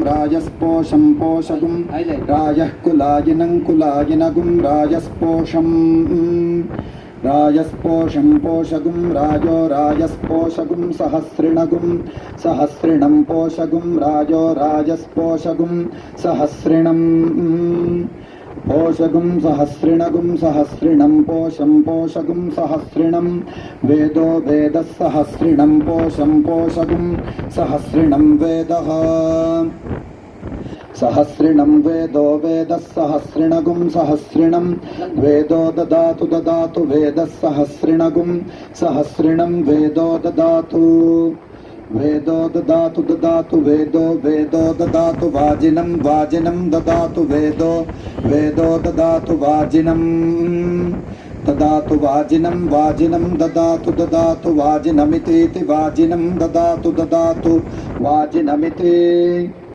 राजस्पोषं पोषगुं राजः कुलायिनं कुलायिनगुं राजस्पोषं राजस्पोषं पोषगुं राजो राजस्पोषगुं सहस्रिणगुं सहस्रिणं पोषगुं राजो राजस्पोषगुं सहस्रिणं पोषगुं सहस्रिणगुं सहस्रिणं पोषं पोषगुं सहस्रिणं वेदो वेदः सहस्रिणं पोषं पोषगुं सहस्रिणं वेदः सहस्रिणं वेदो वेदः सहस्रिणगुं सहस्रिणं वेदो ददातु ददातु वेदः सहस्रिणगुं सहस्रिणं वेदो ददातु वेदो ददातु ददातु वेदो वेदो ददातु वाजिनं वाजिनं ददातु वेदो वेदो ददातु वाजिनं ददातु वाजिनं वाजिनं ददातु ददातु वाजिनमिति वाजिनं ददातु ददातु वाजिनमिति